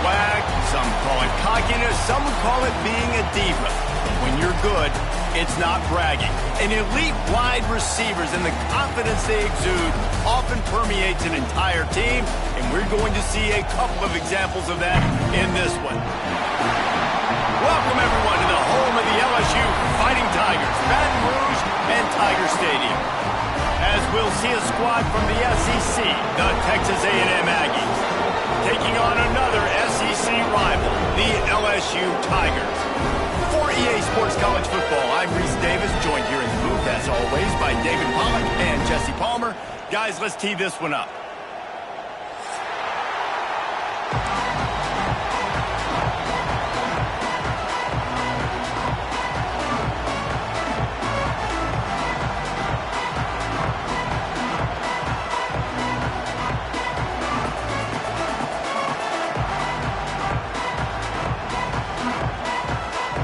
swag, some call it cockiness, some would call it being a diva. But when you're good, it's not bragging. An elite wide receivers and the confidence they exude often permeates an entire team, and we're going to see a couple of examples of that in this one. Welcome, everyone, to the home of the LSU Fighting Tigers, Baton Rouge and Tiger Stadium. As we'll see a squad from the SEC, the Texas A&M Aggies, taking on another SEC rival, the LSU Tigers. For EA Sports College Football, I'm Reese Davis, joined here in the booth, as always, by David Pollack and Jesse Palmer. Guys, let's tee this one up.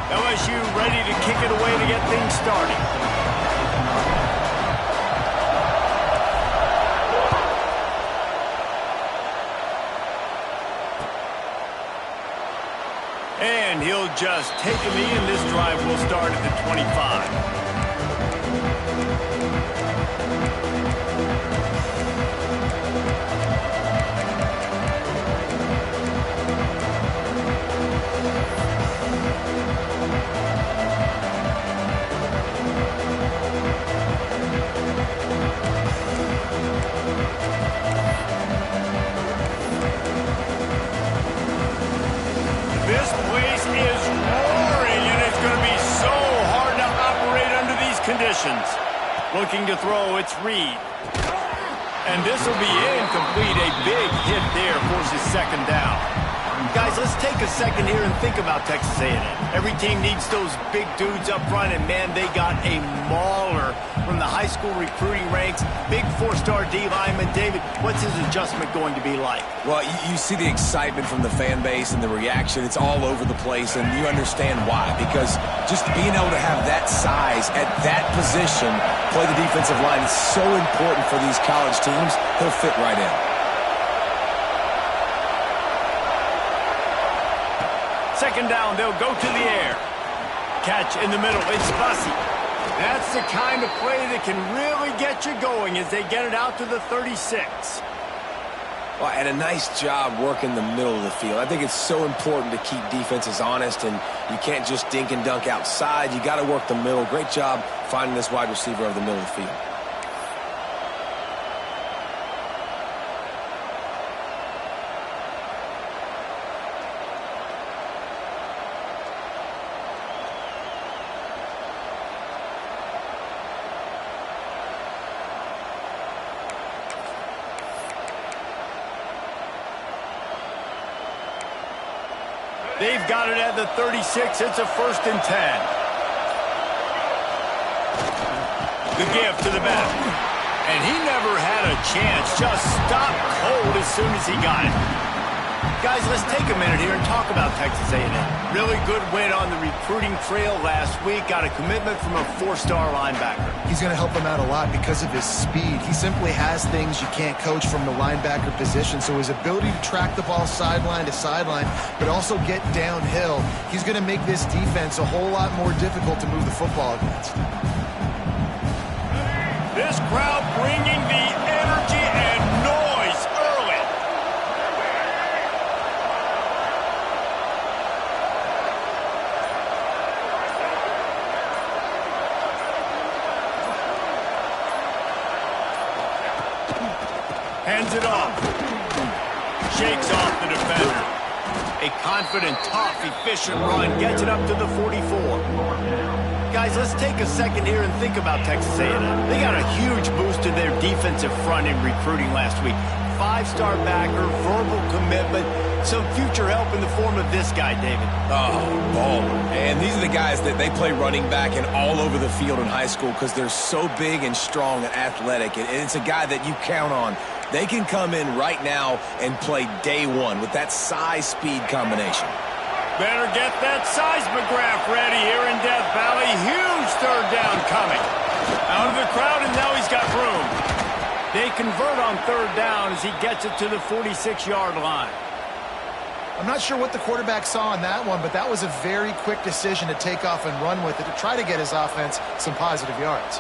LSU ready to kick it away to get things started. And he'll just take a knee, and this drive will start at the 25. This place is roaring, and it's going to be so hard to operate under these conditions. Looking to throw, it's Reed. And this will be incomplete. A big hit there forces second down. Guys, let's take a second here and think about Texas A&M. Every team needs those big dudes up front, and man, they got a mauler from the high school recruiting ranks. Big four-star D lineman. David, what's his adjustment going to be like? Well, you see the excitement from the fan base and the reaction. It's all over the place, and you understand why. Because just being able to have that size at that position, play the defensive line, is so important for these college teams. He'll fit right in. Second down, they'll go to the air. Catch in the middle, it's Bussey. That's the kind of play that can really get you going as they get it out to the 36. Well, and a nice job working the middle of the field. I think it's so important to keep defenses honest, and you can't just dink and dunk outside. You got to work the middle. Great job finding this wide receiver over the middle of the field. They've got it at the 36. It's a 1st and 10. The give to the back. And he never had a chance. Just stopped cold as soon as he got it. Guys, let's take a minute here and talk about Texas A&M. Really good win on the recruiting trail last week. Got a commitment from a 4-star linebacker. He's going to help them out a lot because of his speed. He simply has things you can't coach from the linebacker position. So his ability to track the ball sideline to sideline, but also get downhill, he's going to make this defense a whole lot more difficult to move the football against. This crowd bringing the energy and noise early. Hands it off. Shakes off the defender. A confident, tough, efficient run. Gets it up to the 44. Guys, let's take a second here and think about Texas A&M. They got a huge boost to their defensive front in recruiting last week. 5-star backer, verbal commitment, some future help in the form of this guy, David. Oh, baller. And these are the guys that they play running back and all over the field in high school because they're so big and strong and athletic. And it's a guy that you count on. They can come in right now and play day one with that size-speed combination. Better get that seismograph ready here in Death Valley. Huge 3rd down coming. Out of the crowd, and now he's got room. They convert on 3rd down as he gets it to the 46-yard line. I'm not sure what the quarterback saw on that one, but that was a very quick decision to take off and run with it to try to get his offense some positive yards.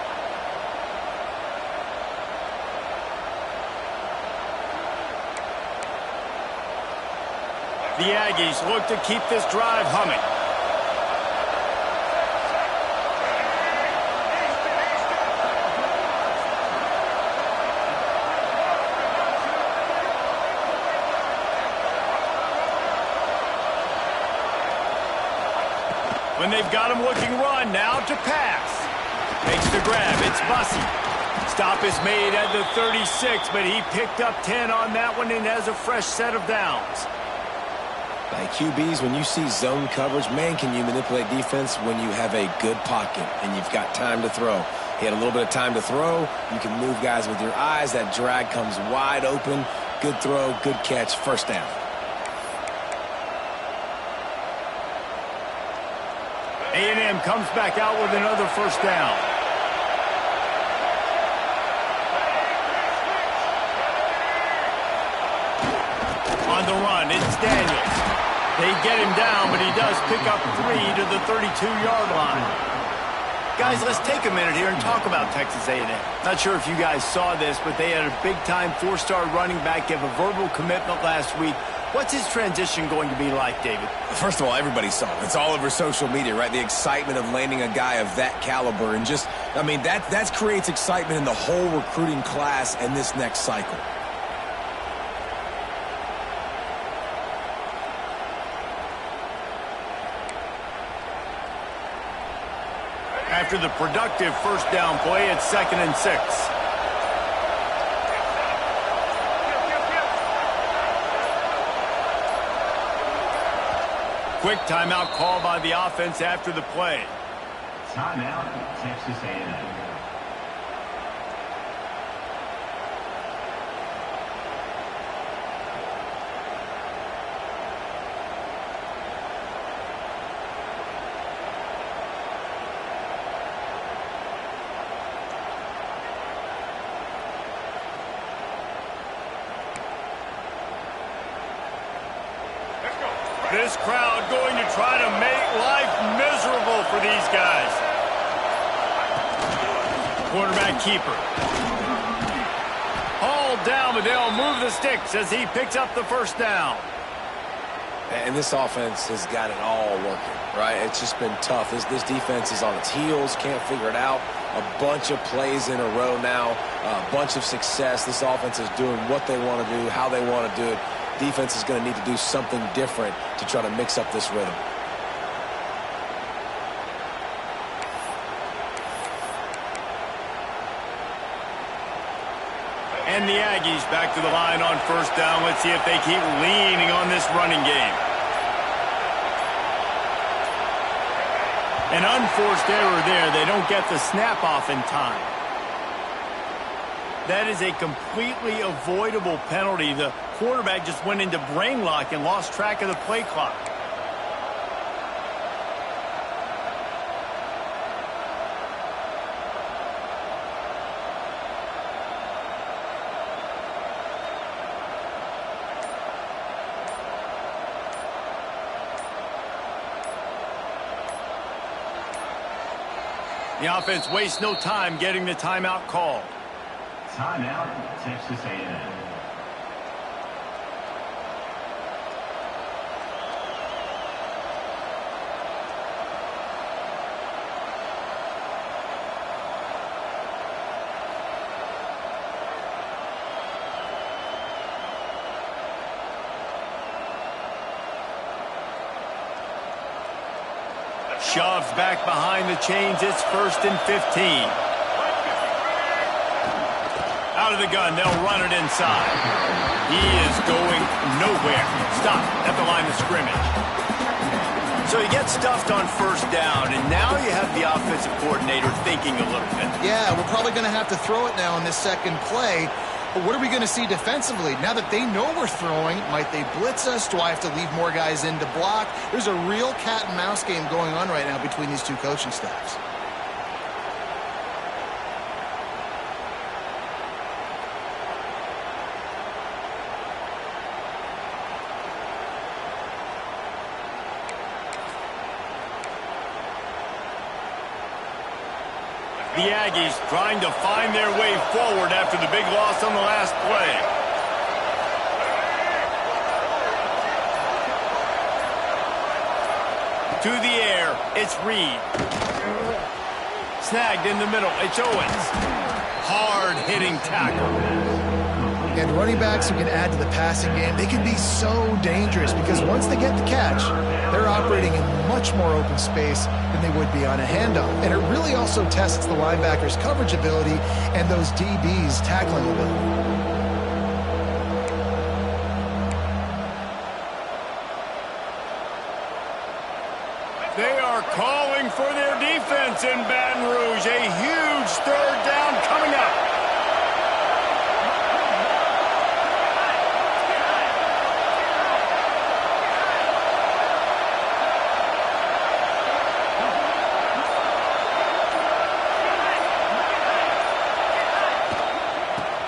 The Aggies look to keep this drive humming. When they've got him looking run, now to pass. Makes the grab, it's Bussey. Stop is made at the 36, but he picked up 10 on that one and has a fresh set of downs. Like QBs, when you see zone coverage, man, can you manipulate defense when you have a good pocket and you've got time to throw. He had a little bit of time to throw. You can move guys with your eyes. That drag comes wide open. Good throw, good catch, first down. A&M comes back out with another first down. On the run, it's Daniels. They get him down, but he does pick up 3 to the 32-yard line. Guys, let's take a minute here and talk about Texas A&M. Not sure if you guys saw this, but they had a big-time 4-star running back give a verbal commitment last week. What's his transition going to be like, David? First of all, everybody saw it. It's all over social media, right? The excitement of landing a guy of that caliber. And just, I mean, that creates excitement in the whole recruiting class and this next cycle. After the productive first down play, it's 2nd and 6. Quick timeout call by the offense after the play. Timeout, Texas A&M. This crowd going to try to make life miserable for these guys. Quarterback keeper. Hauled down, but they'll move the sticks as he picks up the first down. And this offense has got it all working, right? It's just been tough. This defense is on its heels, can't figure it out. A bunch of plays in a row now, a bunch of success. This offense is doing what they want to do, how they want to do it. Defense is going to need to do something different to try to mix up this rhythm. And the Aggies back to the line on first down. Let's see if they keep leaning on this running game. An unforced error there. They don't get the snap off in time. That is a completely avoidable penalty. The quarterback just went into brain lock and lost track of the play clock. The offense wastes no time getting the timeout call. Timeout, Texas A&M. Shoves back behind the chains. It's 1st and 15. Out of the gun, they'll run it inside. He is going nowhere. Stop at the line of scrimmage. So he gets stuffed on first down, and now you have the offensive coordinator thinking a little bit. Yeah, we're probably going to have to throw it now in this second play. But what are we going to see defensively? Now that they know we're throwing, might they blitz us? Do I have to leave more guys in to block? There's a real cat and mouse game going on right now between these two coaching staffs. The Aggies trying to find their way forward after the big loss on the last play. To the air, it's Reed. Snagged in the middle, it's Owens. Hard-hitting tackle. And running backs who can add to the passing game, they can be so dangerous because once they get the catch, they're operating in much more open space than they would be on a handoff. And it really also tests the linebacker's coverage ability and those DBs' tackling ability. They are calling for their defense in Baton Rouge. A huge third down coming up.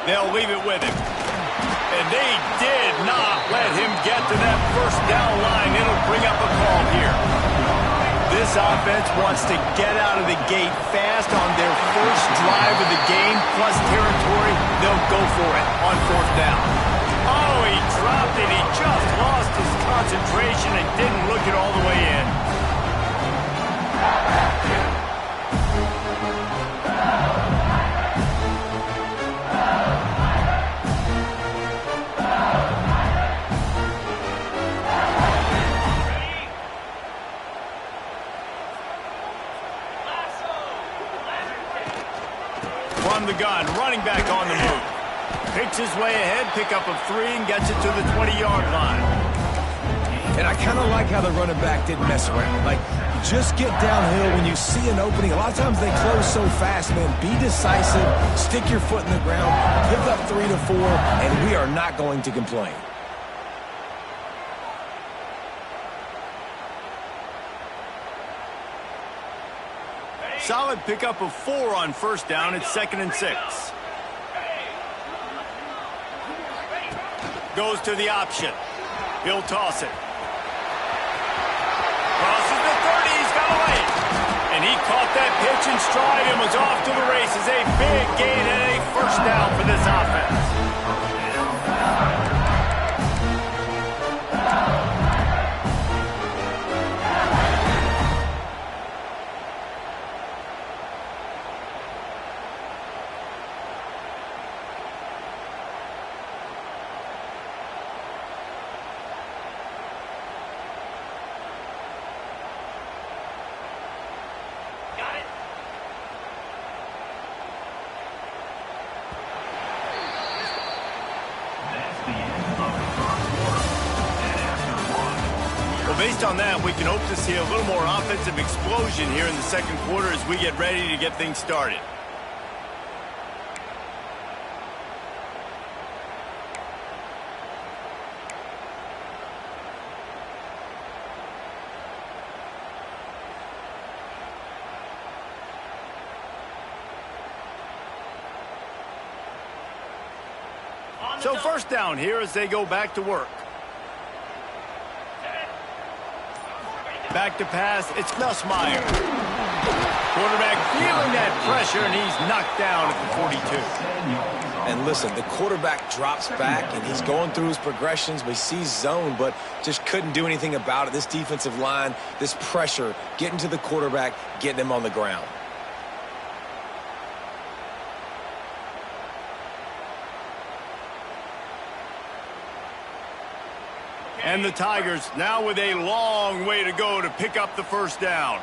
They'll leave it with him. And they did not let him get to that first down line. It'll bring up a call here. This offense wants to get out of the gate fast on their first drive of the game, plus territory. They'll go for it on fourth down. Oh, he dropped it. He just lost his concentration and didn't look it all the way in. From the gun, running back on the move. Picks his way ahead, pick up of 3, and gets it to the 20-yard line. And I kind of like how the running back didn't mess around. Like, just get downhill when you see an opening. A lot of times they close so fast, man. Be decisive, stick your foot in the ground, pick up 3 to 4, and we are not going to complain. Solid pickup of 4 on first down. It's 2nd and 6. Goes to the option. He'll toss it. Crosses the 30. He's got away. And he caught that pitch in stride and was off to the races. A big gain and a first down for this offense. Based on that, we can hope to see a little more offensive explosion here in the second quarter as we get ready to get things started. So first down here as they go back to work. Back to pass, it's Nussmeier. Quarterback feeling that pressure, and he's knocked down at the 42. And listen, the quarterback drops back, and he's going through his progressions. We see zone, but just couldn't do anything about it. This defensive line, this pressure, getting to the quarterback, getting him on the ground. And the Tigers now with a long way to go to pick up the first down.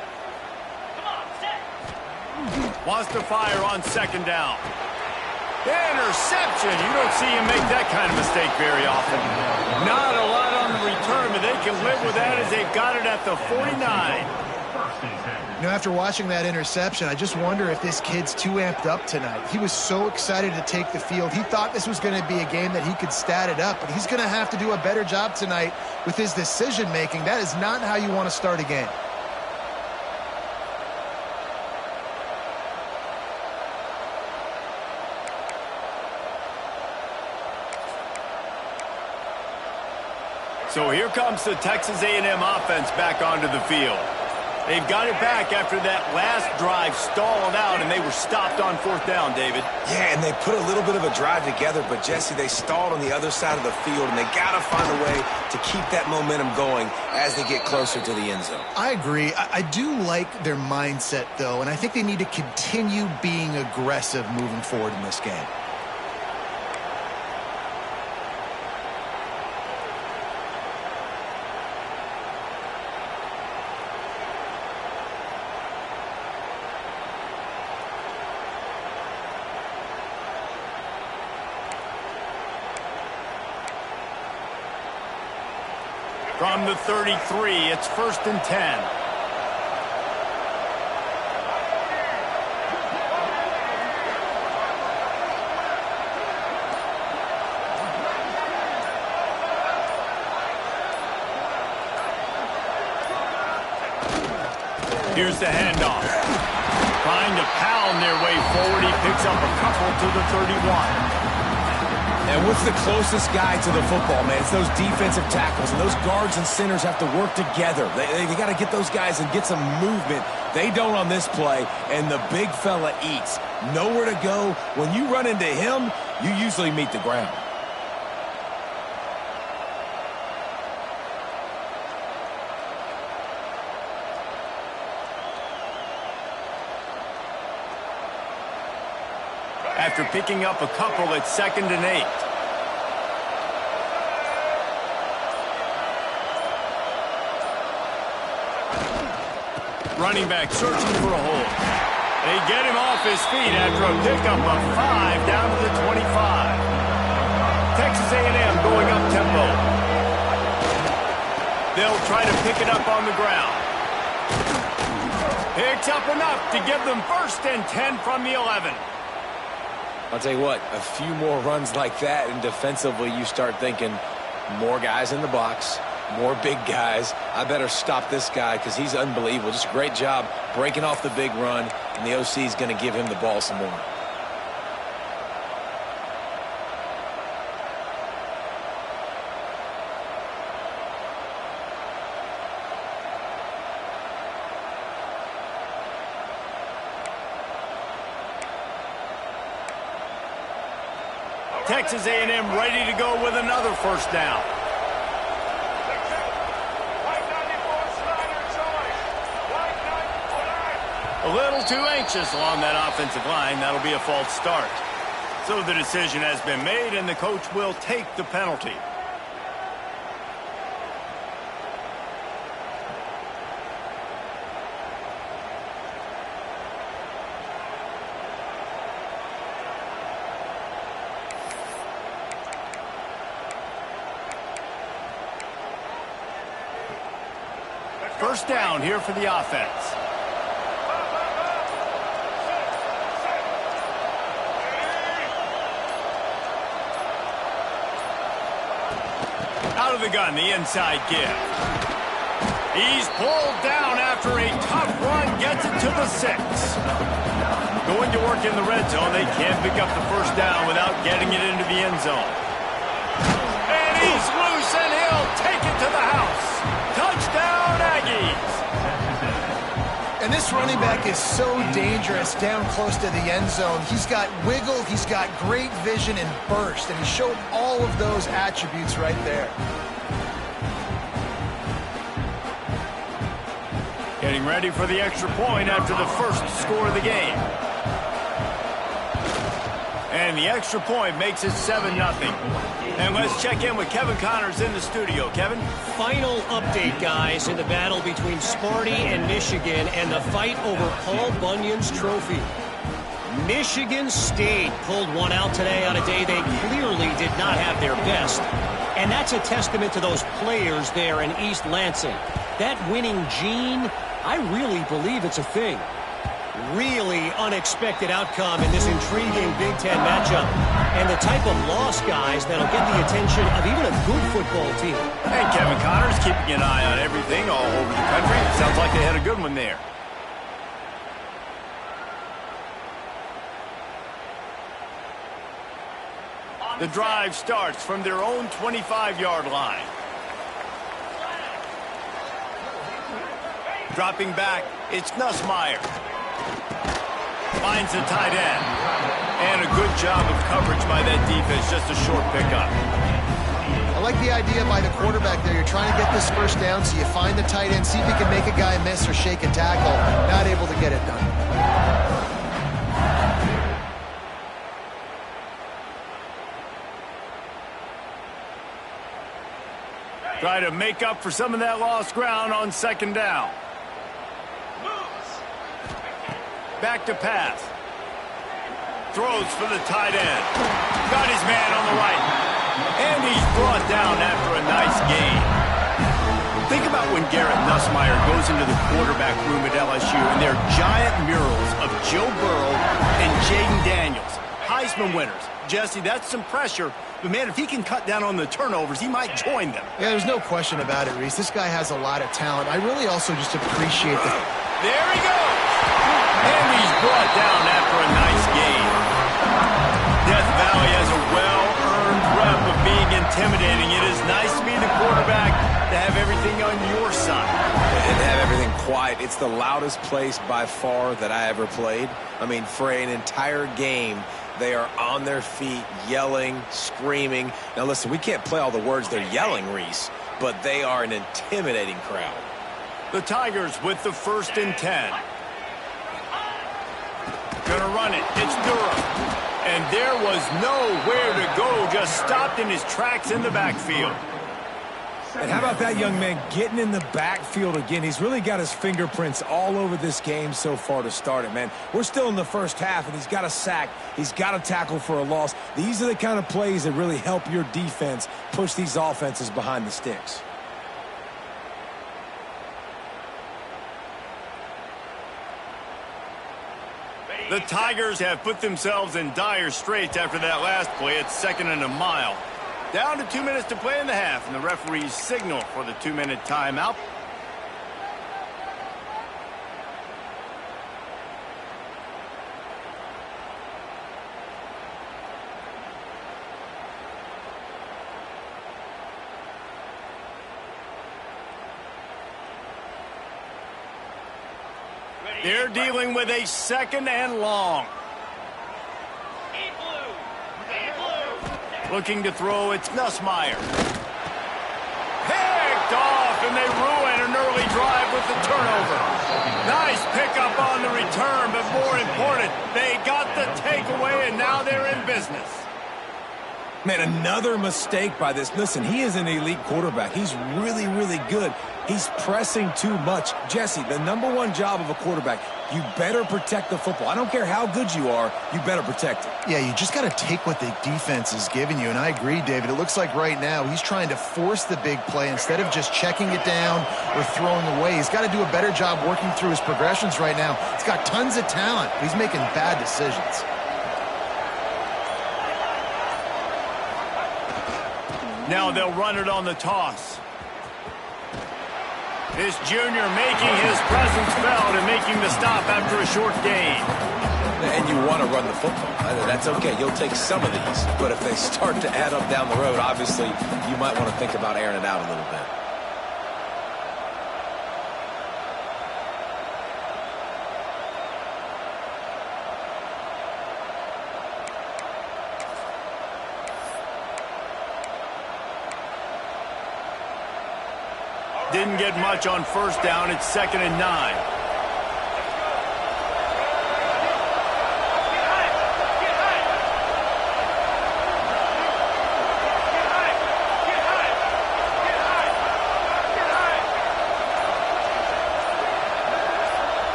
Wants to fire on second down. Interception. You don't see him make that kind of mistake very often. Not a lot on the return, but they can live with that as they've got it at the 49. You know, after watching that interception, I just wonder if this kid's too amped up tonight. He was so excited to take the field. He thought this was going to be a game that he could stat it up, but he's going to have to do a better job tonight with his decision-making. That is not how you want to start a game. So here comes the Texas A&M offense back onto the field. They've got it back after that last drive stalled out, and they were stopped on 4th down, David. Yeah, and they put a little bit of a drive together, but, Jesse, they stalled on the other side of the field, and they got to find a way to keep that momentum going as they get closer to the end zone. I agree. I do like their mindset, though, and I think they need to continue being aggressive moving forward in this game. From the 33, it's 1st and 10. Here's the handoff. Trying to pound their way forward. He picks up a couple to the 31. And what's the closest guy to the football, man? It's those defensive tackles, and those guards and centers have to work together. They got to get those guys and get some movement. They don't on this play, and the big fella eats. Nowhere to go. When you run into him, you usually meet the ground. After picking up a couple, it's 2nd and 8. Running back searching for a hole. They get him off his feet after a pickup of 5 down to the 25. Texas A&M going up tempo. They'll try to pick it up on the ground. Picks up enough to give them 1st and 10 from the 11. I'll tell you what, a few more runs like that, and defensively you start thinking more guys in the box, more big guys. I better stop this guy because he's unbelievable. Just a great job breaking off the big run, and the OC is going to give him the ball some more. Texas A&M ready to go with another 1st down. A little too anxious along that offensive line. That'll be a false start. So the decision has been made, and the coach will take the penalty. First down here for the offense. Out of the gun, the inside give. He's pulled down after a tough run, gets it to the 6. Going to work in the red zone. They can't pick up the 1st down without getting it into the end zone. And he's loose, and he'll take it to the house. Touchdown, Aggies! And this running back is so dangerous down close to the end zone. He's got wiggle, he's got great vision and burst, and he showed all of those attributes right there. Getting ready for the extra point after the 1st score of the game. And the extra point makes it 7-0. And let's check in with Kevin Connors in the studio. Kevin? Final update, guys, in the battle between Sparty and Michigan and the fight over Paul Bunyan's trophy. Michigan State pulled one out today on a day they clearly did not have their best. And that's a testament to those players there in East Lansing. That winning gene, I really believe it's a thing. Really unexpected outcome in this intriguing Big Ten matchup. And the type of loss, guys, that'll get the attention of even a good football team. Hey, Kevin Connors keeping an eye on everything all over the country. Sounds like they had a good one there. The drive starts from their own 25-yard line. Dropping back, it's Nussmeier. Finds the tight end. And a good job of coverage by that defense, just a short pickup. I like the idea by the quarterback there. You're trying to get this first down, so you find the tight end, see if you can make a guy miss or shake a tackle. Not able to get it done. Try to make up for some of that lost ground on second down. Back to pass. Throws for the tight end. Got his man on the right. And he's brought down after a nice gain. Think about when Garrett Nussmeier goes into the quarterback room at LSU and there are giant murals of Joe Burrow and Jaden Daniels. Heisman winners. Jesse, that's some pressure. But, man, if he can cut down on the turnovers, he might join them. Yeah, there's no question about it, Reese. This guy has a lot of talent. I really also just appreciate the... There he goes. And he's brought down after a nice gain. Death Valley has a well-earned rep of being intimidating. It is nice to be the quarterback, to have everything on your side. And have everything quiet. It's the loudest place by far that I ever played. I mean, for an entire game, they are on their feet, yelling, screaming. Now, listen, we can't play all the words they're yelling, Reese, but they are an intimidating crowd. The Tigers with the 1st and 10. Gonna run it. It's Durham. And there was nowhere to go. Just stopped in his tracks in the backfield. And how about that young man getting in the backfield again? He's really got his fingerprints all over this game so far to start it, man. We're still in the first half, and he's got a sack. He's got a tackle for a loss. These are the kind of plays that really help your defense push these offenses behind the sticks. The Tigers have put themselves in dire straits after that last play. It's 2nd and a mile. Down to 2 minutes to play in the half, and the referees signal for the 2-minute timeout. They're dealing with a 2nd and long. Looking to throw, it's Nussmeier. Picked off, and they ruin an early drive with the turnover. Nice pickup on the return, but more important, they got the takeaway, and now they're in business. Man, another mistake by this. Listen, he is an elite quarterback. He's really, really good. He's pressing too much. Jesse, the #1 job of a quarterback, you better protect the football. I don't care how good you are, you better protect it. Yeah, you just got to take what the defense is giving you, and I agree, David. It looks like right now he's trying to force the big play instead of just checking it down or throwing away. He's got to do a better job working through his progressions right now. He's got tons of talent, but he's making bad decisions. Now they'll run it on the toss. This junior making his presence felt and making the stop after a short gain. And you want to run the football. That's okay. You'll take some of these. But if they start to add up down the road, obviously, you might want to think about airing it out a little bit. Didn't get much on 1st down. It's 2nd and 9.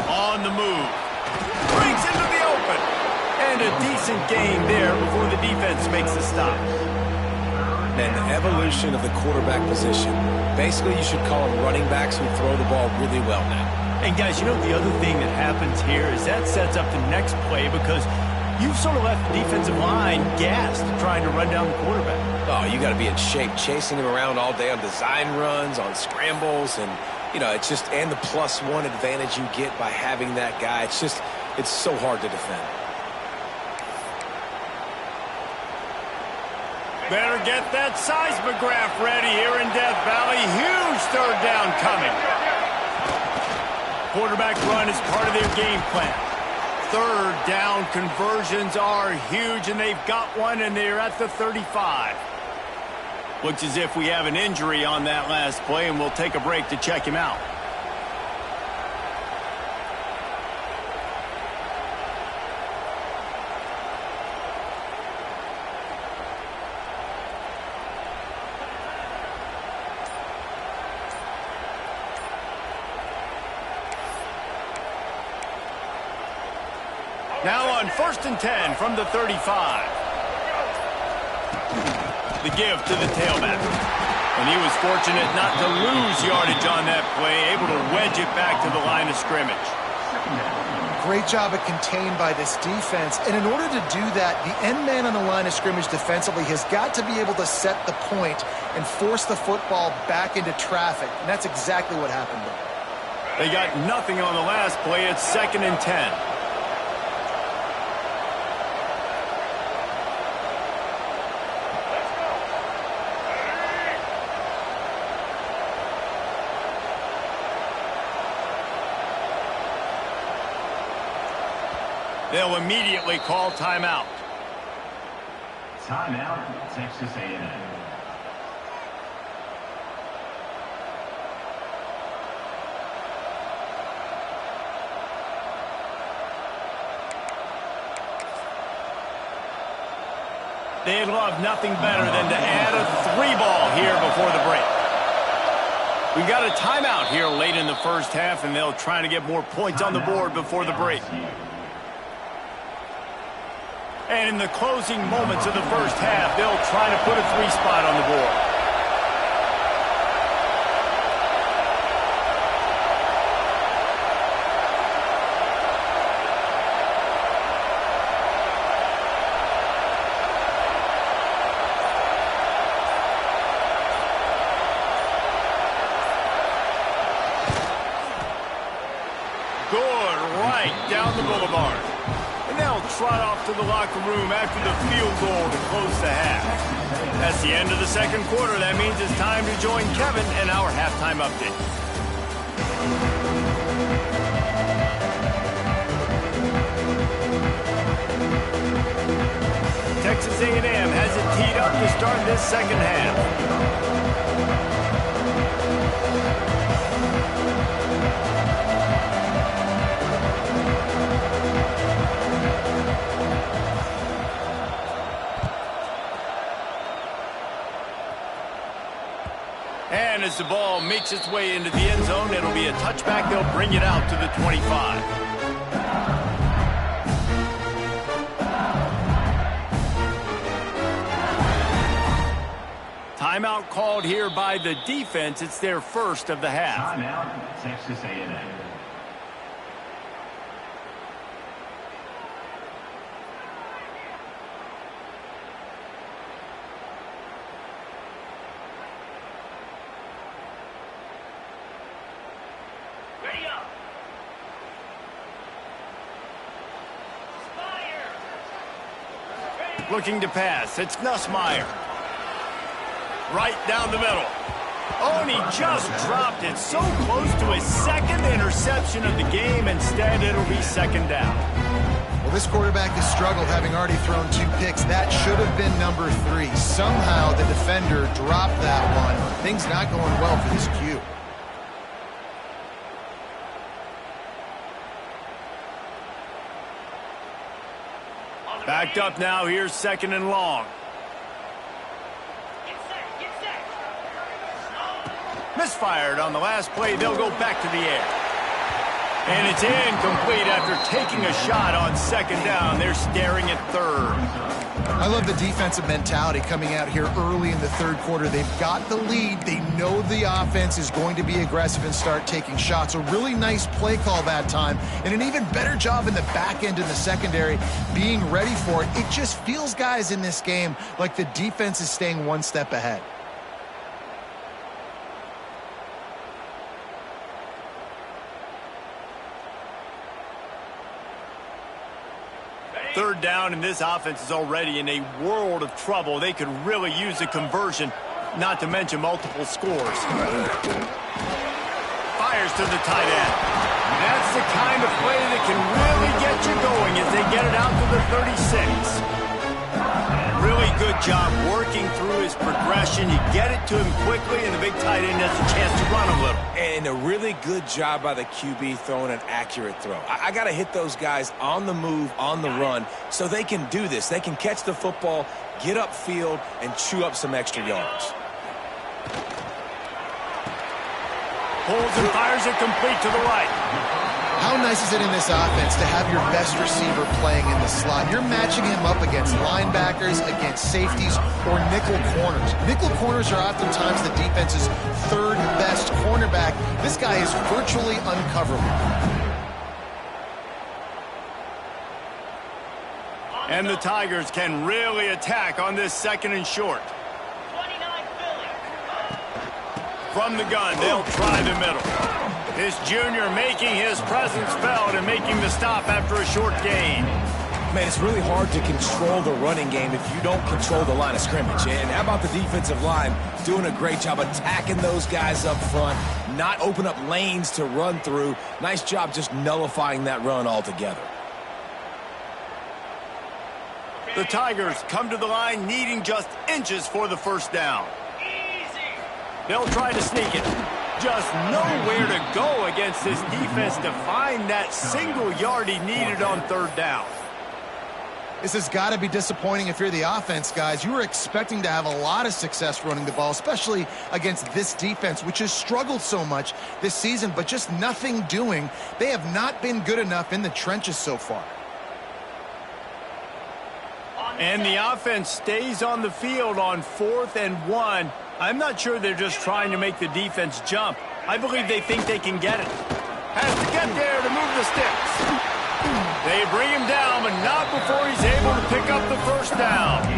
On the move. Breaks into the open. And a decent gain there before the defense makes the stop. And the evolution of the quarterback position. Basically, you should call them running backs who throw the ball really well now. And, guys, you know the other thing that happens here is that sets up the next play because you've sort of left the defensive line gassed trying to run down the quarterback. Oh, you got to be in shape, chasing him around all day on design runs, on scrambles, and, you know, it's just, and the +1 advantage you get by having that guy. It's just, it's so hard to defend. Better get that seismograph ready here in Death Valley. Huge third down coming. Quarterback run is part of their game plan. Third down conversions are huge, and they've got one, and they're at the 35. Looks as if we have an injury on that last play, and we'll take a break to check him out. Now on 1st and 10 from the 35. The give to the tailback. And he was fortunate not to lose yardage on that play, able to wedge it back to the line of scrimmage. Great job of contained by this defense. And in order to do that, the end man on the line of scrimmage defensively has got to be able to set the point and force the football back into traffic. And that's exactly what happened there. They got nothing on the last play. It's 2nd and 10. They'll immediately call timeout. Timeout, Texas A&M. They'd love nothing better than to add a 3-ball here before the break. We've got a timeout here late in the first half, and they'll try to get more points on the board before the break. And in the closing moments of the first half, they'll try to put a 3-spot on the board. Good right down the boulevard. And they'll trot off to the locker room after the field goal to close the half. That's the end of the second quarter. That means it's time to join Kevin and our halftime update. Texas A&M has it teed up to start this second half. And as the ball makes its way into the end zone, it'll be a touchback. They'll bring it out to the 25. Timeout called here by the defense. It's their first of the half. Timeout, Texas A&M. Looking to pass. It's Nussmeier. Right down the middle. Oh, and he just dropped it so close to his second interception of the game. Instead, it'll be second down. Well, this quarterback has struggled, having already thrown 2 picks. That should have been number 3. Somehow the defender dropped that one. Things not going well for this Q. Backed up now. Here's 2nd and long. Misfired on the last play. They'll go back to the air. And it's incomplete after taking a shot on 2nd down. They're staring at 3rd. I love the defensive mentality coming out here early in the third quarter. They've got the lead. They know the offense is going to be aggressive and start taking shots. A really nice play call that time, and an even better job in the back end in the secondary being ready for it. It just feels, guys, in this game like the defense is staying one step ahead. Third down, and this offense is already in a world of trouble. They could really use a conversion, not to mention multiple scores. Fires to the tight end. That's the kind of play that can really get you going as they get it out to the 36. Really good job working through his progression. You get it to him quickly, and the big tight end has a chance to run a little. And a really good job by the QB throwing an accurate throw. I got to hit those guys on the move, on the run, so they can do this. They can catch the football, get upfield, and chew up some extra yards. Pulls and fires it complete to the right. How nice is it in this offense to have your best receiver playing in the slot? You're matching him up against linebackers, against safeties, or nickel corners. Nickel corners are oftentimes the defense's third best cornerback. This guy is virtually uncoverable. And the Tigers can really attack on this 2nd and short. From the gun, they'll try the middle. This junior making his presence felt and making the stop after a short gain. Man, it's really hard to control the running game if you don't control the line of scrimmage. And how about the defensive line doing a great job attacking those guys up front, not open up lanes to run through. Nice job just nullifying that run altogether. The Tigers come to the line needing just inches for the first down. They'll try to sneak it. Just nowhere to go against this defense to find that single yard he needed on 3rd down. This has got to be disappointing if you're the offense, guys. You were expecting to have a lot of success running the ball, especially against this defense, which has struggled so much this season, but just nothing doing. They have not been good enough in the trenches so far. And the offense stays on the field on 4th and 1. I'm not sure they're just trying to make the defense jump. I believe they think they can get it. Has to get there to move the sticks. They bring him down, but not before he's able to pick up the first down.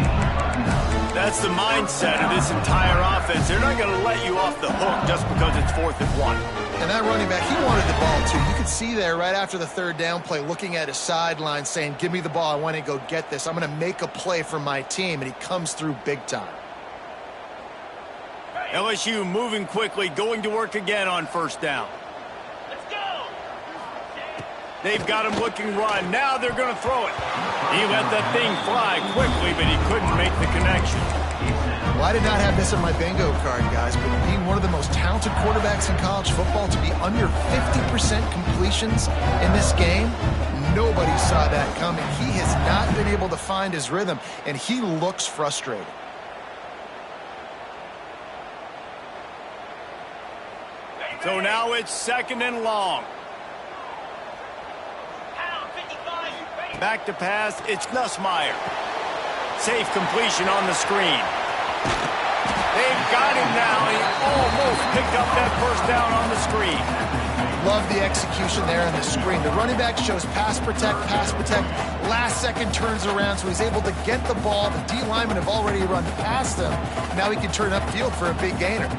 That's the mindset of this entire offense. They're not going to let you off the hook just because it's 4th and 1. And that running back, he wanted the ball too. You could see there right after the 3rd down play, looking at his sideline saying, give me the ball, I want to go get this. I'm going to make a play for my team, and he comes through big time. LSU moving quickly, going to work again on 1st down. Let's go! They've got him looking run. Now they're going to throw it. He let that thing fly quickly, but he couldn't make the connection. Well, I did not have this on my bingo card, guys, but being one of the most talented quarterbacks in college football, to be under 50% completions in this game, nobody saw that coming. He has not been able to find his rhythm, and he looks frustrated. So now it's 2nd and long. Back to pass, it's Nussmeier. Safe completion on the screen. They've got him now. He almost picked up that first down on the screen. Love the execution there on the screen. The running back shows pass protect, last second turns around, so he's able to get the ball. The D linemen have already run past him. Now he can turn upfield for a big gainer.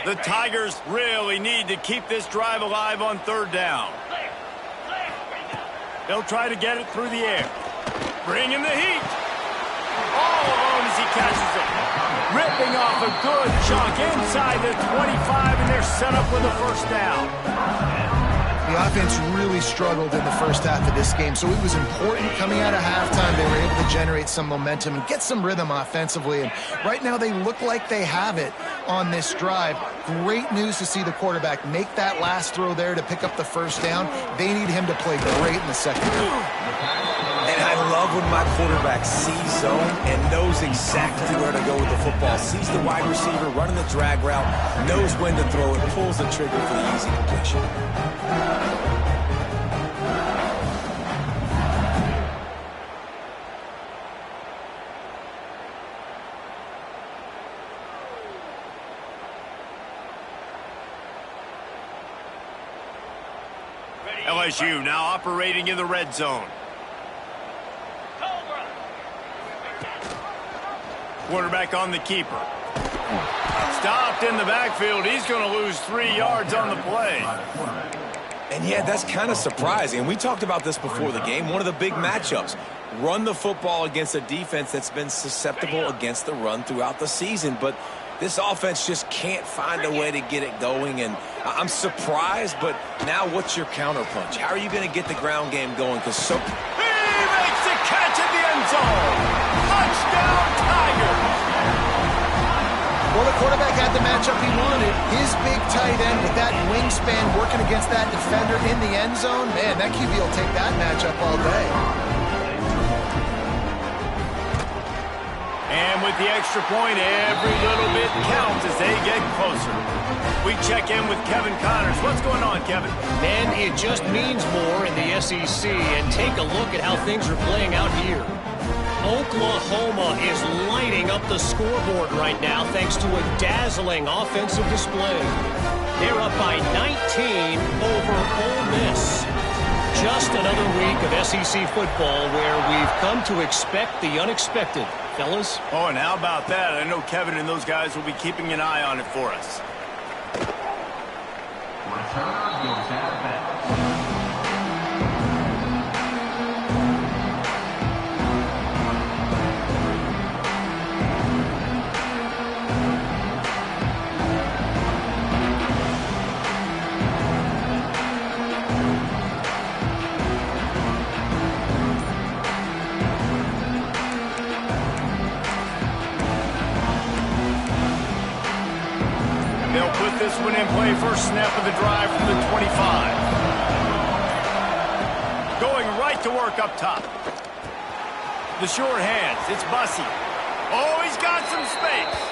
The Tigers really need to keep this drive alive on 3rd down. They'll try to get it through the air. Bring in the heat. All alone as he catches it. Ripping off a good chunk inside the 25, and they're set up with a first down. The offense really struggled in the first half of this game, so it was important coming out of halftime. They were able to generate some momentum and get some rhythm offensively, and right now they look like they have it on this drive. Great news to see the quarterback make that last throw there to pick up the first down. They need him to play great in the second half. And I love when my quarterback sees zone and knows exactly where to go with the football. Sees the wide receiver running the drag route, knows when to throw it, pulls the trigger for the easy completion. LSU now operating in the red zone. Quarterback on the keeper. Stopped in the backfield. He's going to lose 3 yards on the play. And yeah, that's kind of surprising. We talked about this before the game. One of the big matchups. Run the football against a defense that's been susceptible against the run throughout the season. But this offense just can't find a way to get it going. And I'm surprised, but now what's your counterpunch? How are you going to get the ground game going? Because he makes the catch in the end zone. Touchdown, Tigers. Well, the quarterback had the matchup he wanted. His big tight end with that wingspan working against that defender in the end zone. Man, that QB will take that matchup all day. And with the extra point, every little bit counts as they get closer. We check in with Kevin Connors. What's going on, Kevin? Man, it just means more in the SEC. And take a look at how things are playing out here. Oklahoma is lighting up the scoreboard right now thanks to a dazzling offensive display. They're up by 19 over Ole Miss. Just another week of SEC football where we've come to expect the unexpected. Fellas? Oh, and how about that? I know Kevin and those guys will be keeping an eye on it for us. Return goes out of bounds. They'll put this one in play. First snap of the drive from the 25. Going right to work up top. The short hands. It's Bussey. Oh, he's got some space.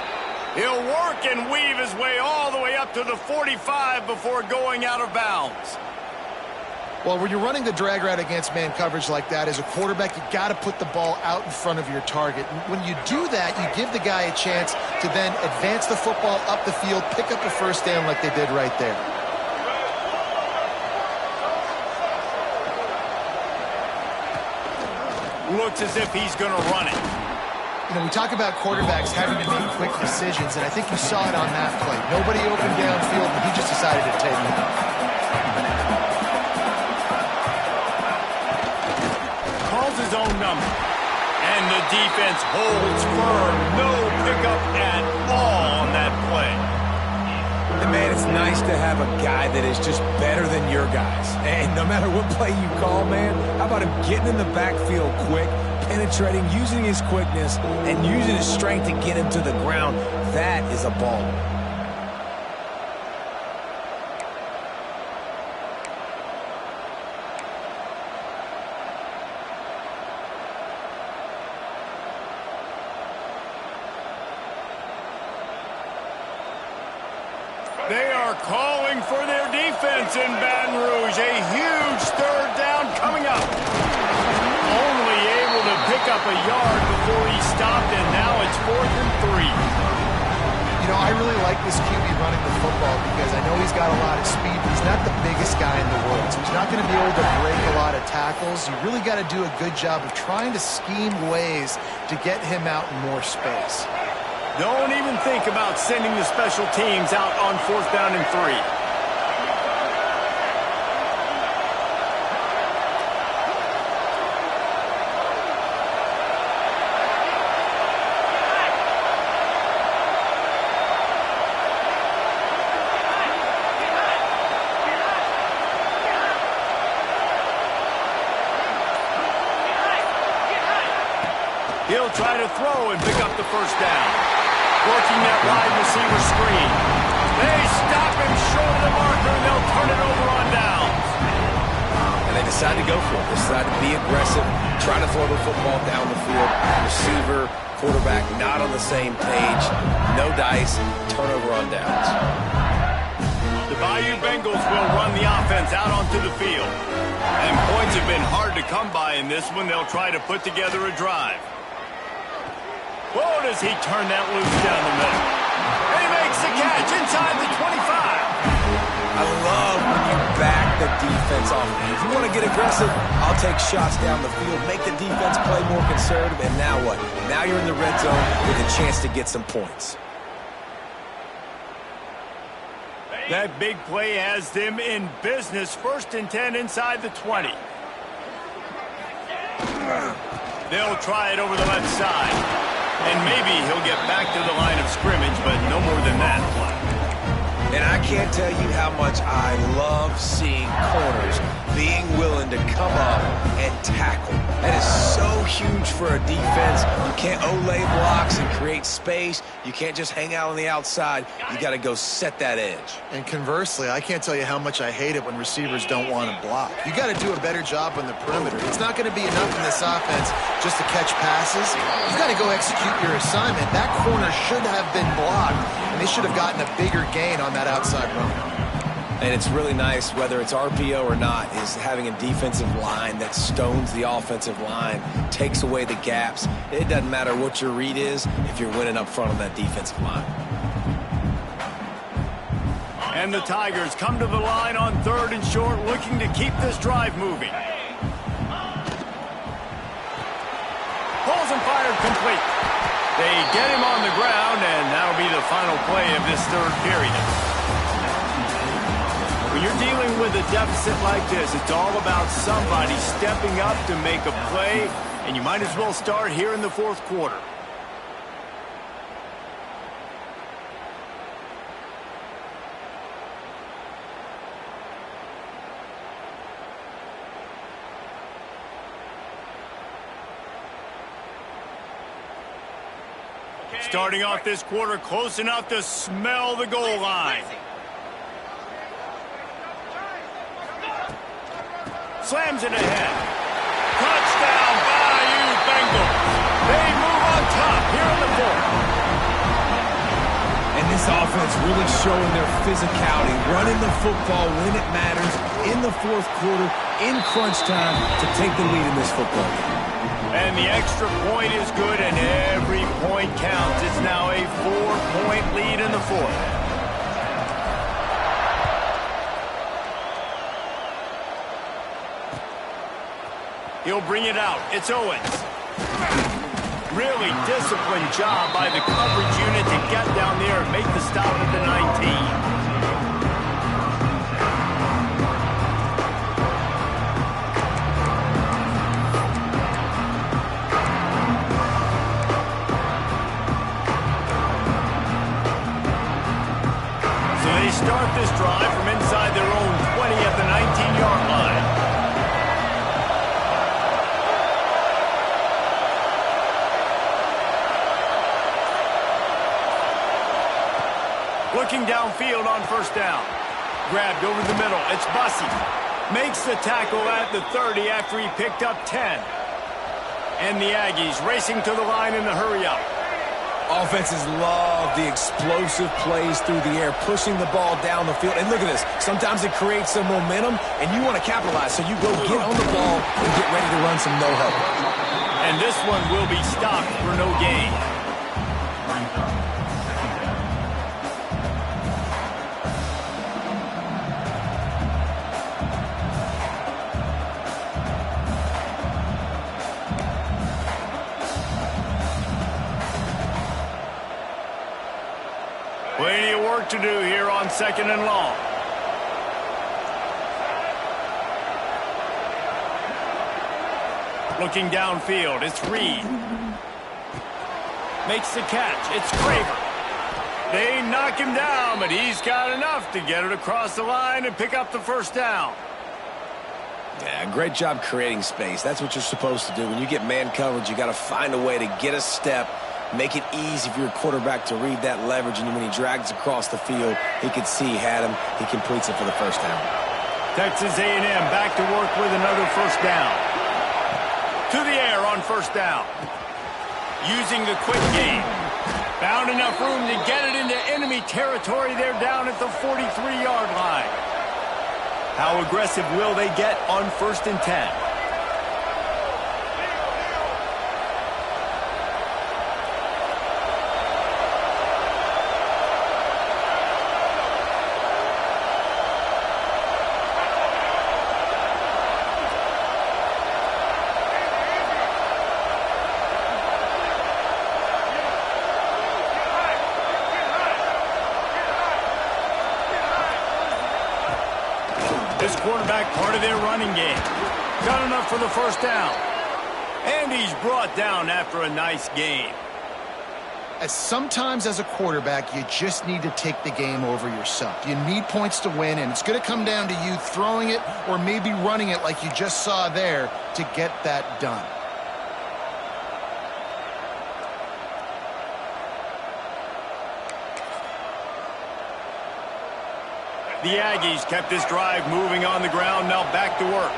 He'll work and weave his way all the way up to the 45 before going out of bounds. Well, when you're running the drag route against man coverage like that, as a quarterback, you got to put the ball out in front of your target. And when you do that, you give the guy a chance to then advance the football up the field, pick up a first down like they did right there. Looks as if he's going to run it. You know, we talk about quarterbacks having to make quick decisions, and I think you saw it on that play. Nobody open downfield, and he just decided to take it. His own number. And the defense holds firm. No pickup at all on that play. And man, it's nice to have a guy that is just better than your guys. And no matter what play you call, man, how about him getting in the backfield quick, penetrating, using his quickness, and using his strength to get him to the ground? That is a baller. They are calling for their defense in Baton Rouge. A huge third down coming up. Only able to pick up a yard before he stopped, and now it's 4th and 3. You know, I really like this QB running the football because I know he's got a lot of speed, but he's not the biggest guy in the world. So he's not going to be able to break a lot of tackles. You really got to do a good job of trying to scheme ways to get him out in more space. Don't even think about sending the special teams out on 4th down and 3. He'll try to throw and pick up the first down. Working that wide receiver screen. They stop him short of the marker, and they'll turn it over on downs. And they decide to go for it. They decide to be aggressive, try to throw the football down the field. Receiver, quarterback, not on the same page. No dice, turnover on downs. The Bayou Bengals will run the offense out onto the field. And points have been hard to come by in this one. They'll try to put together a drive. Whoa, does he turn that loose down the middle. And he makes the catch inside the 25. I love when you back the defense off. If you want to get aggressive, I'll take shots down the field, make the defense play more conservative, and now what? Now you're in the red zone with a chance to get some points. That big play has them in business. 1st and 10 inside the 20. They'll try it over the left side. And maybe he'll get back to the line of scrimmage, but no more than that. And I can't tell you how much I love seeing corners being willing to come up and tackle. That is so huge for a defense. You can't olay blocks and create space. You can't just hang out on the outside. You got to go set that edge. And conversely, I can't tell you how much I hate it when receivers don't want to block. You got to do a better job on the perimeter. It's not going to be enough in this offense just to catch passes. You've got to go execute your assignment. That corner should have been blocked, and they should have gotten a bigger gain on that outside run. And it's really nice, whether it's RPO or not, is having a defensive line that stones the offensive line, takes away the gaps. It doesn't matter what your read is if you're winning up front on that defensive line. And the Tigers come to the line on 3rd and short, looking to keep this drive moving. Pulls and fired complete. They get him on the ground, and that'll be the final play of this 3rd period. When you're dealing with a deficit like this, it's all about somebody stepping up to make a play, and you might as well start here in the 4th quarter. Starting off this quarter close enough to smell the goal line. Slams it ahead. Touchdown, Bayou Bengals. They move on top here in the 4th. And this offense really showing their physicality, running the football when it matters, in the 4th quarter, in crunch time, to take the lead in this football game. And the extra point is good, and every point counts. It's now a 4-point lead in the 4th. He'll bring it out. It's Owens. Really disciplined job by the coverage unit to get down there and make the stop at the 19. Start this drive from inside their own 20 at the 19-yard line. Looking downfield on 1st down. Grabbed over the middle. It's Bussey. Makes the tackle at the 30 after he picked up 10. And the Aggies racing to the line in the hurry-up. Offenses love the explosive plays through the air, pushing the ball down the field. And look at this. Sometimes it creates some momentum, and you want to capitalize. So you go get on the ball and get ready to run some no-huddle. And this one will be stopped for no gain. Plenty of work to do here on 2nd and long. Looking downfield, it's Reed. Makes the catch, it's Craver. They knock him down, but he's got enough to get it across the line and pick up the 1st down. Yeah, great job creating space. That's what you're supposed to do. When you get man coverage, you got to find a way to get a step, make it easy for your quarterback to read that leverage, and when he drags across the field, he could see he had him. He completes it for the 1st down. Texas A&M back to work with another 1st down. To the air on 1st down. Using the quick game. Found enough room to get it into enemy territory. They're down at the 43-yard line. How aggressive will they get on 1st and 10? This quarterback part of their running game. Got enough for the first down. And he's brought down after a nice game. Sometimes as a quarterback, you just need to take the game over yourself. You need points to win, and it's going to come down to you throwing it or maybe running it like you just saw there to get that done. The Aggies kept this drive moving on the ground. Now back to work.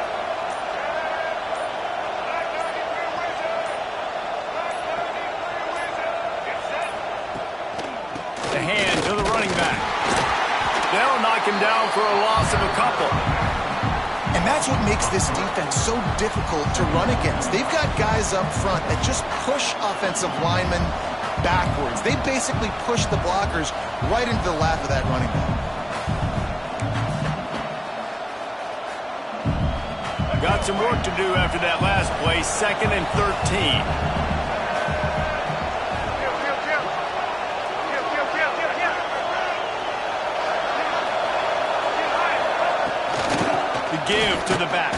The hand to the running back. They'll knock him down for a loss of a couple. And that's what makes this defense so difficult to run against. They've got guys up front that just push offensive linemen backwards. They basically push the blockers right into the lap of that running back. Got some work to do after that last play. 2nd and 13. The give to the back.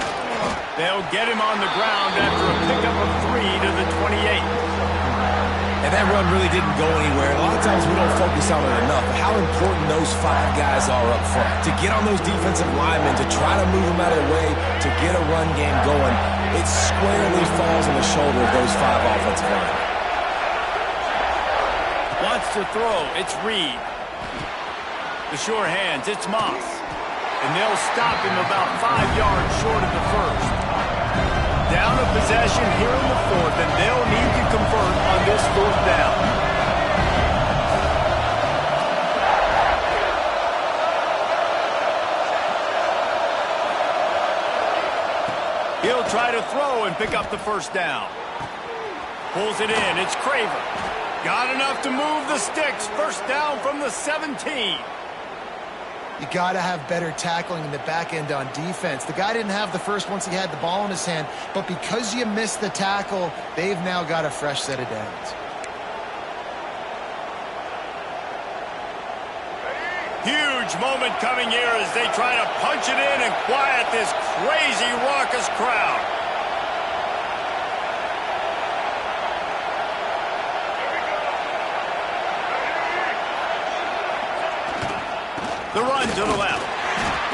They'll get him on the ground after a pickup of 3 to the 28. And that run really didn't go anywhere. A lot of times we don't focus on it enough, but how important those 5 guys are up front. To get on those defensive linemen, to try to move them out of the way, to get a run game going, it squarely falls on the shoulder of those 5 offensive linemen. Wants to throw. It's Reed. The sure hands. It's Moss. And they'll stop him about 5 yards short of the first. Down a possession here in the 4th, and they'll need to convert on this 4th down. He'll try to throw and pick up the first down. Pulls it in. It's Craven. Got enough to move the sticks. First down from the 17. You got to have better tackling in the back end on defense. The guy didn't have the first once he had the ball in his hand, but because you missed the tackle, they've now got a fresh set of downs. Huge moment coming here as they try to punch it in and quiet this crazy, raucous crowd. The run to the left.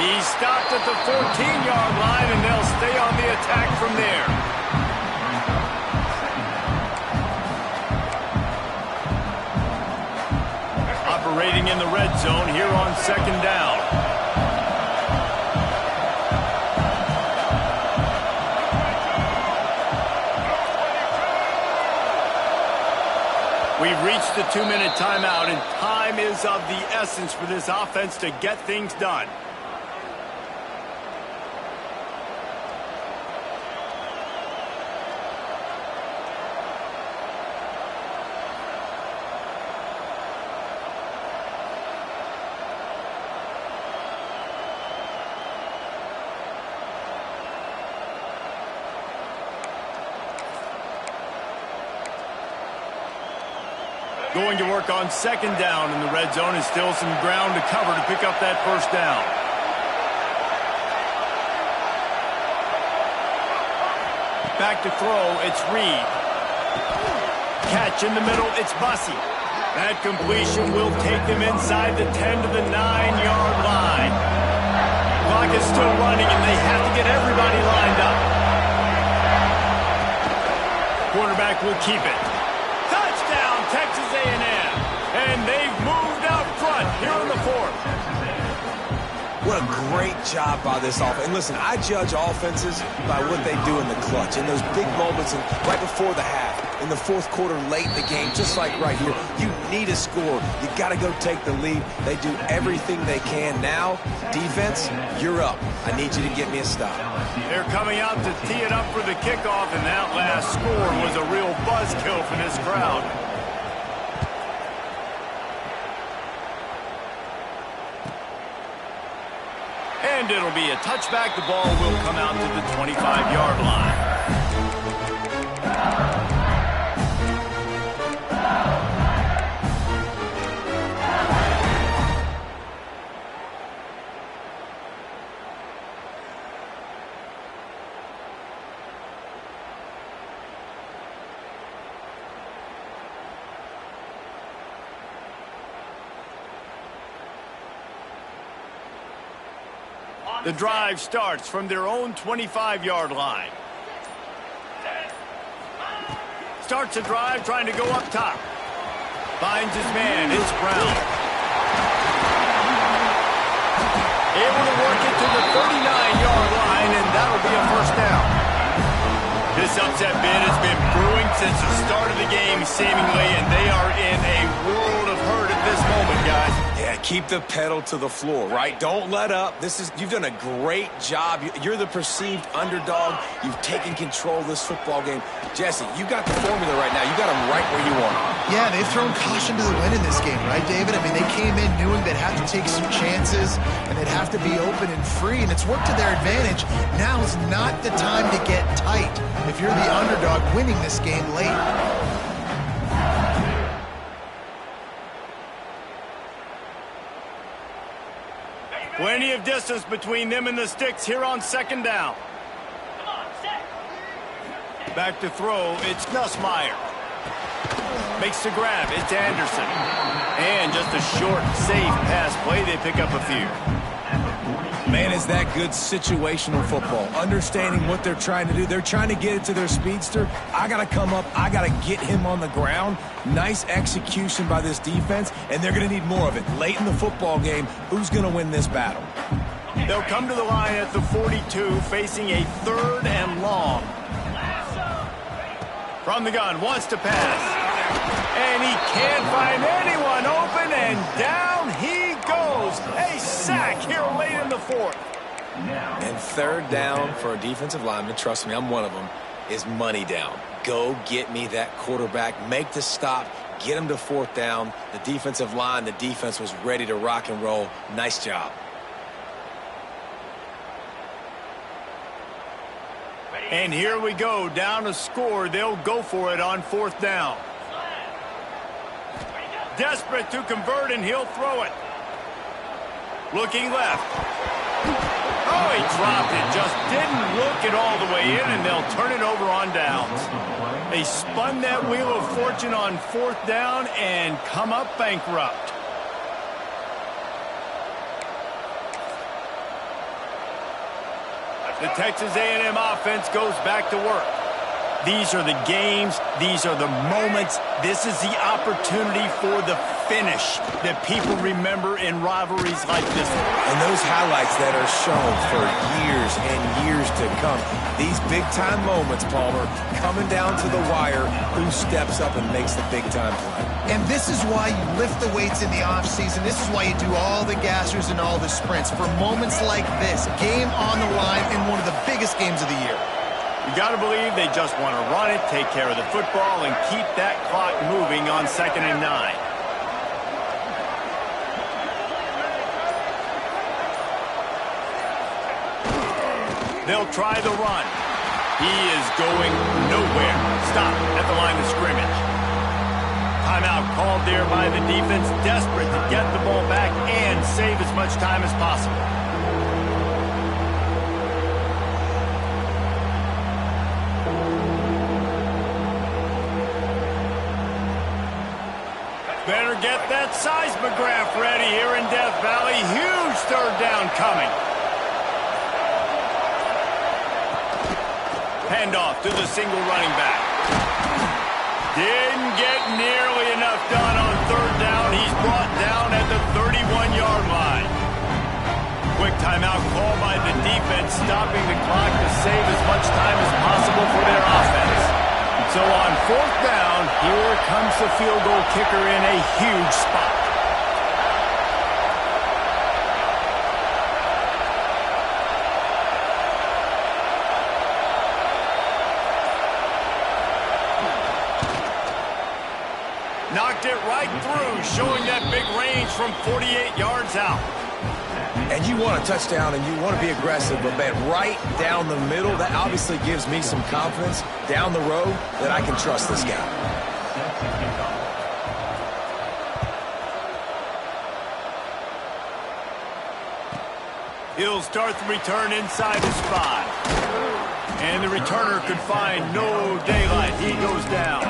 He's stopped at the 14-yard line, and they'll stay on the attack from there. Operating in the red zone here on 2nd down. We've reached the 2-minute timeout, and time is of the essence for this offense to get things done. Going to work on 2nd down in the red zone, and still some ground to cover to pick up that first down. Back to throw, it's Reed. Catch in the middle, it's Bussey. That completion will take them inside the 10 to the 9-yard line. Clock is still running, and they have to get everybody lined up. Quarterback will keep it. Touchdown, Texas A&M. And they've moved out front here in the 4th. What a great job by this offense. And listen, I judge offenses by what they do in the clutch, in those big moments and right before the half, in the 4th quarter, late in the game, just like right here. You need a score. You got to go take the lead. They do everything they can. Now, defense, you're up. I need you to get me a stop. They're coming out to tee it up for the kickoff, and that last score was a real buzzkill for this crowd. And it'll be a touchback. The ball will come out to the 25-yard line. The drive starts from their own 25-yard line. Starts a drive trying to go up top. Finds his man. It's Brown. Able to work it to the 39-yard line, and that'll be a first down. This upset bid has been brewing since the start of the game, seemingly, and they are in a world of hurt at this moment, guys. Yeah, keep the pedal to the floor, right? Don't let up. You've done a great job. You're the perceived underdog. You've taken control of this football game. Jesse, you got the formula right now. You got them right where you want them. Yeah, they've thrown caution to the wind in this game, right, David? I mean, they came in knowing they'd have to take some chances and they'd have to be open and free, and it's worked to their advantage. Now is not the time to get tight if you're the underdog winning this game late. Plenty of distance between them and the sticks here on second down. Back to throw, it's Nussmeier. Makes the grab, it's Anderson. And just a short, safe pass play, they pick up a few. Man, is that good situational football. Understanding what they're trying to do. They're trying to get it to their speedster. I got to come up. I got to get him on the ground. Nice execution by this defense, and they're going to need more of it. Late in the football game, who's going to win this battle? They'll come to the line at the 42, facing a 3rd and long. From the gun, wants to pass. And he can't find anyone open, and down he goes. A sack here late in the 4th. And 3rd down for a defensive lineman, trust me, I'm one of them, is money down. Go get me that quarterback, make the stop, get him to 4th down. The defensive line, the defense was ready to rock and roll. Nice job. And here we go, down a score. They'll go for it on 4th down. Desperate to convert, and he'll throw it. Looking left. Oh, he dropped it. Just didn't look it all the way in, and they'll turn it over on downs. They spun that wheel of fortune on 4th down and come up bankrupt. The Texas A&M offense goes back to work. These are the games. These are the moments. This is the opportunity for the finish that people remember in rivalries like this one. And those highlights that are shown for years and years to come. These big-time moments, Palmer, coming down to the wire, who steps up and makes the big-time play. And this is why you lift the weights in the offseason. This is why you do all the gassers and all the sprints. For moments like this, game on the line in one of the biggest games of the year. You got to believe they just want to run it, take care of the football, and keep that clock moving on 2nd and 9. They'll try the run. He is going nowhere. Stop at the line of scrimmage. Timeout called there by the defense, desperate to get the ball back and save as much time as possible. Better get that seismograph ready here in Death Valley. Huge 3rd down coming. Handoff to the single running back. Didn't get nearly enough done on 3rd down. He's brought down at the 31-yard line. Quick timeout call by the defense, stopping the clock to save as much time as possible for their offense. So on 4th down, here comes the field goal kicker in a huge spot. Knocked it right through, showing that big range from 48 yards out. And you want a touchdown and you want to be aggressive, but man, right down the middle, that obviously gives me some confidence down the road that I can trust this guy. He'll start the return inside his 5. And the returner could find no daylight. He goes down.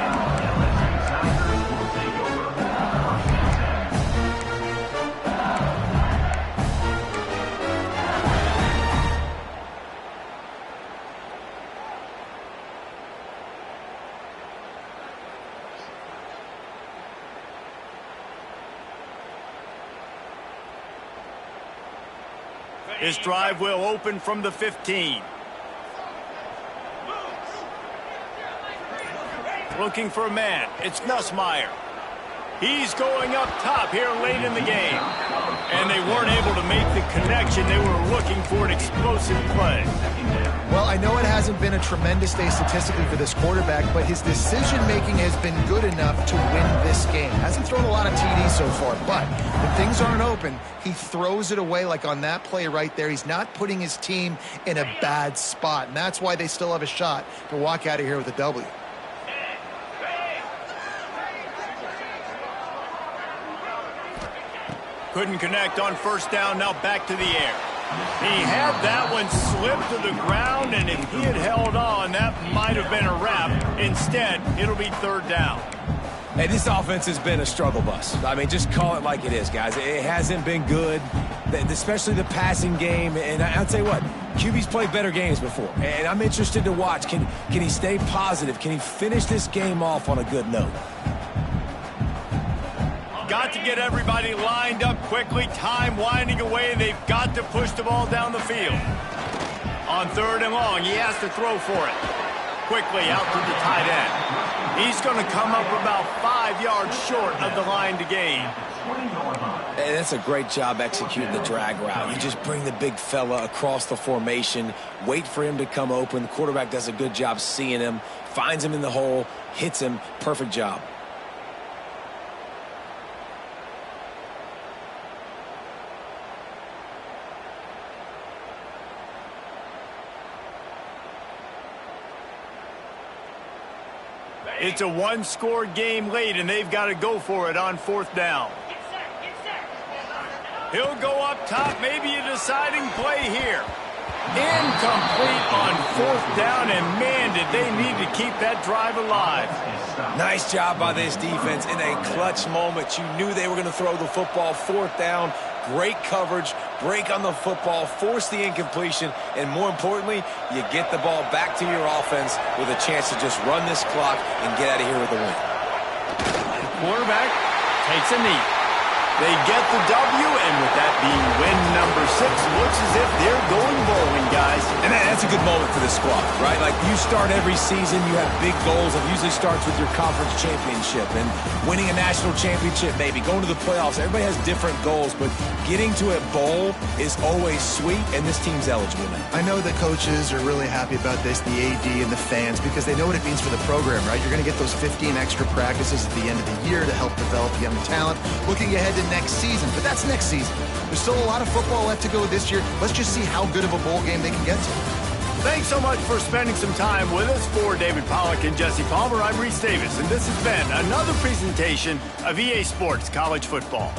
This drive will open from the 15. Looking for a man. It's Nussmeier. He's going up top here late in the game. And they weren't able to make the connection. They were looking for an explosive play. Well, I know it hasn't been a tremendous day statistically for this quarterback, but his decision-making has been good enough to win this game. Hasn't thrown a lot of TDs so far, but when things aren't open, he throws it away like on that play right there. He's not putting his team in a bad spot, and that's why they still have a shot to walk out of here with a W. Couldn't connect on first down, now back to the air. He had that one slip to the ground, and if he had held on, that might have been a wrap. Instead, it'll be third down. Hey, this offense has been a struggle bus. I mean, just call it like it is, guys. It hasn't been good, especially the passing game. And I'll tell you what, QB's played better games before. And I'm interested to watch. Can he stay positive? Can he finish this game off on a good note? Got to get everybody lined up quickly. Time winding away. They've got to push the ball down the field. On third and long, he has to throw for it. Quickly out to the tight end. He's going to come up about 5 yards short of the line to gain. And that's a great job executing the drag route. You just bring the big fella across the formation, wait for him to come open. The quarterback does a good job seeing him, finds him in the hole, hits him. Perfect job. It's a one-score game late, and they've got to go for it on fourth down. He'll go up top, maybe a deciding play here. Incomplete on fourth down, and man, did they need to keep that drive alive. Nice job by this defense in a clutch moment. You knew they were going to throw the football. Fourth down, great coverage, break on the football, force the incompletion, and more importantly, you get the ball back to your offense with a chance to just run this clock and get out of here with a win. The quarterback takes a knee. They get the W, and with that being win number 6, looks as if they're going bowling, guys. And that's a good moment for the squad, right? Like, you start every season, you have big goals. It usually starts with your conference championship and winning a national championship, maybe going to the playoffs. Everybody has different goals, but getting to a bowl is always sweet, and this team's eligible now. I know the coaches are really happy about this, the AD and the fans, because they know what it means for the program, right? You're going to get those 15 extra practices at the end of the year to help develop young talent. Looking ahead to next season, but that's next season. There's still a lot of football left to go this year. Let's just see how good of a bowl game they can get to. Thanks so much for spending some time with us. For David Pollack and Jesse Palmer, I'm Reese Davis, and this has been another presentation of EA Sports College Football.